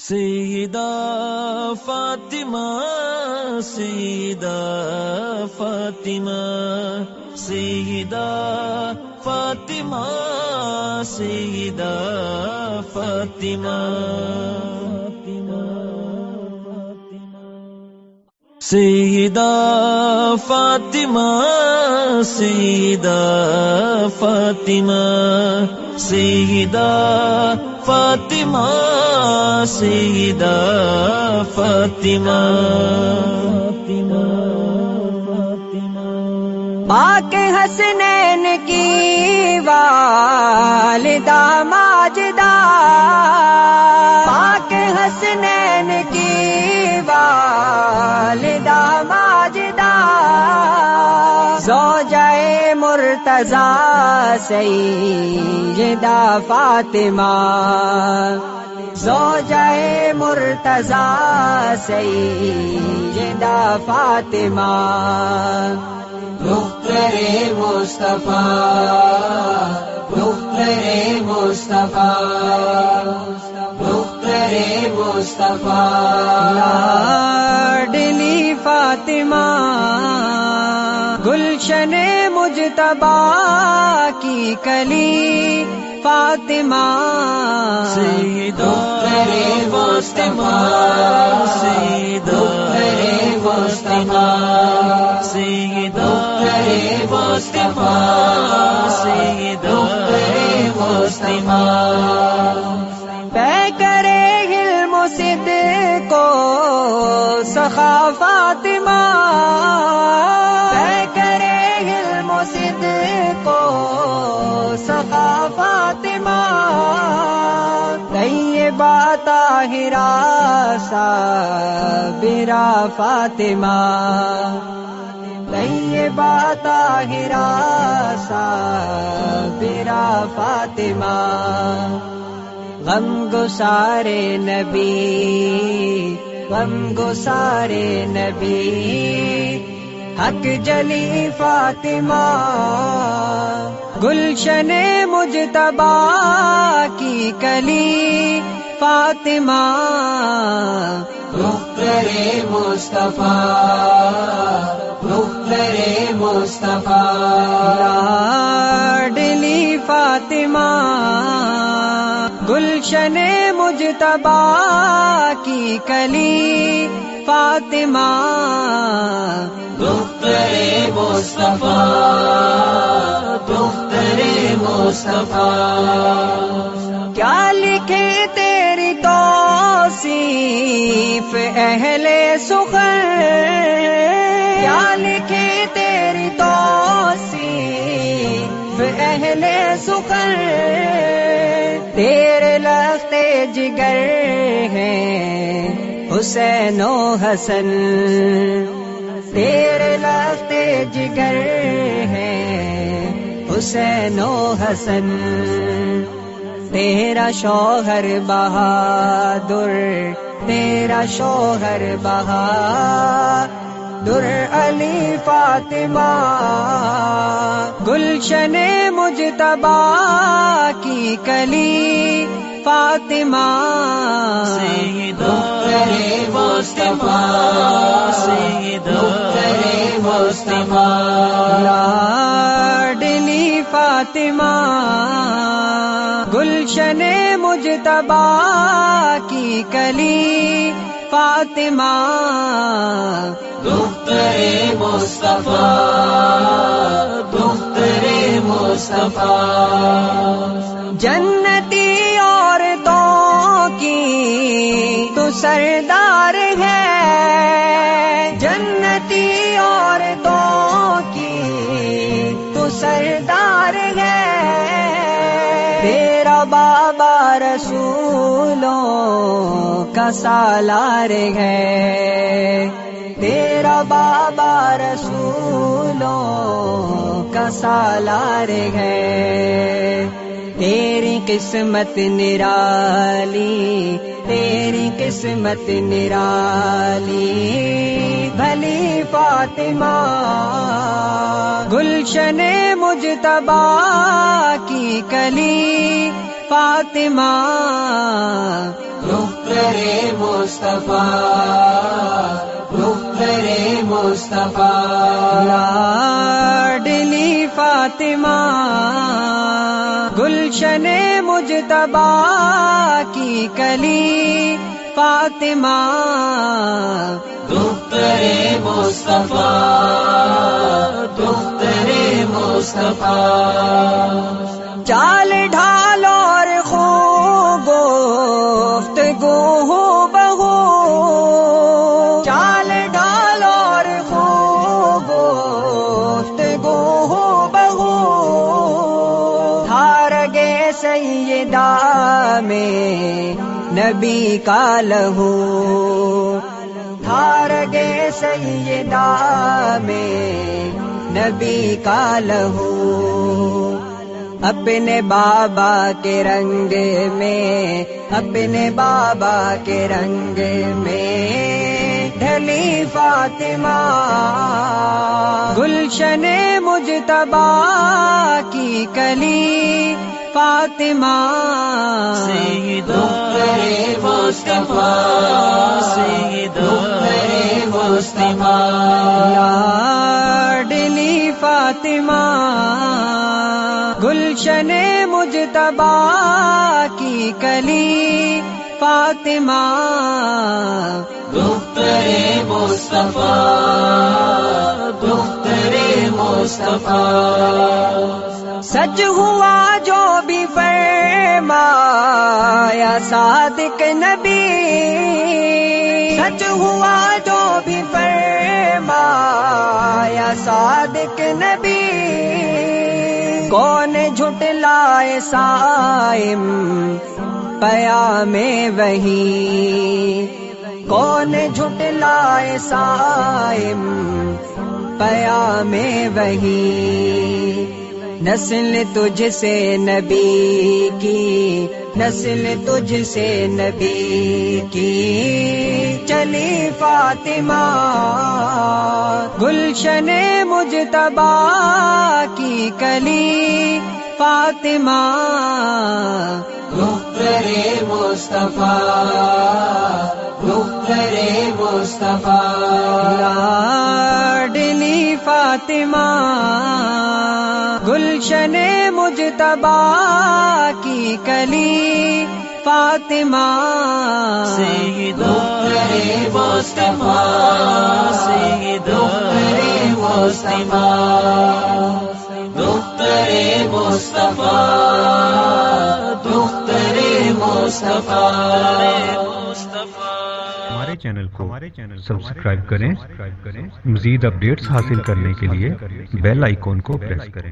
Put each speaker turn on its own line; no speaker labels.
سیدہ فاطمہ سیدہ فاطمہ سیدہ فاطمہ سیدہ فاطمہ سیدہ فاطمہ سیدہ فاطمہ سیدہ فاطمہ سیدہ فاطمہ
پاک حسنین کی والدہ ماجدہ، پاک حسنین کی والدہ ماجدہ، زوجہ مرتضیٰ سیدہ فاطمہ، زوجہ مرتضیٰ سیدہ فاطمہ، دختر مصطفیٰ دختر مصطفیٰ دختر مصطفیٰ، لاڈلی فاطمہ، گلشن مجتبیٰ کی کلی فاطمہ،
دختر مصطفیٰ دختر مصطفیٰ دختر مصطفیٰ دختر مصطفیٰ،
پیکر علم و صدق و سخا فاطمہ، پیکر علم و صدق و سخا فاطمہ، طیبہ طاہرہ صابرہ فاطمہ، طیبہ طاہرہ صابرہ فاطمہ، غم گسار نبی غم گسار نبی، حق جلی فاطمہ، گلشن مجتبیٰ کی کلی فاطمہ،
دختر مصطفیٰ دختر مصطفیٰ،
لاڈلی فاطمہ، گلشن مجتبیٰ کی کلی فاطمہ،
دختر مصطفیٰ دختر مصطفیٰ،
کیا لکھے تیری توصیف اہل سخن، کیا لکھے تیری توصیف اہل سخن، تیرے لخت جگر ہیں حسین و حسن، تیرے لخت جگر ہیں حسین و حسن، تیرا شوہر بہادر تیرا شوہر بہادر علی فاطمہ، گلشن مجتبیٰ کی کلی فاطمہ،
دختر مصطفیٰ دختر مصطفیٰ،
لاڈلی فاطمہ، گلشن مجتبیٰ کی کلی فاطمہ،
دختر مصطفیٰ دختر مصطفیٰ،
جنتی عورتوں کی تو سردار ہے، جنتی عورتوں کی تو سردار ہے، تیرا بابا رسولوں کا سالار ہے، تیرا بابا رسولوں کا سالار ہے، تیری قسمت نرالی تیری قسمت نرالی بھلی فاطمہ، گلشن مجتبیٰ کی کلی فاطمہ،
دختر دختر مصطفیٰ دختر مصطفیٰ
لاڈلی فاطمہ گلشن مجتبی کی کلی فاطمہ
دختر مصطفیٰ دختر مصطفیٰ
چال ڈھال اور خوب گفتگو ہو بہو چال ڈھال اور خوب گفتگو ہو بہو تھارگے سیدہ میں نبی کا لہو تھارگے سیدہ میں نبی کا لہو اپنے بابا کے رنگ میں اپنے بابا کے رنگ میں ڈھلی فاطمہ گلشن مجتبی کی کلی فاطمہ
دختر مصطفیٰ دختر مصطفیٰ
لاڈلی فاطمہ گلشن مجتبی کی کلی فاطمہ
دختر مصطفیٰ دختر مصطفیٰ
سچ ہوا جو بھی فرمایا صادق نبی سچ ہوا جو بھی فرمایا صادق نبی کون جھٹلائے صائم پیام وحی کون جھٹلائے صائم پیام وحی نسل تجھ سے نبی کی نسل تجھ سے نبی کی چلی فاطمہ گلشن مجتبی کی کلی فاطمہ
دختر مصطفیٰ دختر مصطفیٰ
لاڈلی فاطمہ گلشن مجتبی کی کلی فاطمہ
دختر مصطفیٰ دختر مصطفیٰ دختر مصطفیٰ دختر مصطفیٰ
ہمارے چینل کو سبسکرائب کریں مزید اپڈیٹس حاصل کرنے کے لیے بیل آئیکن کو پریس کریں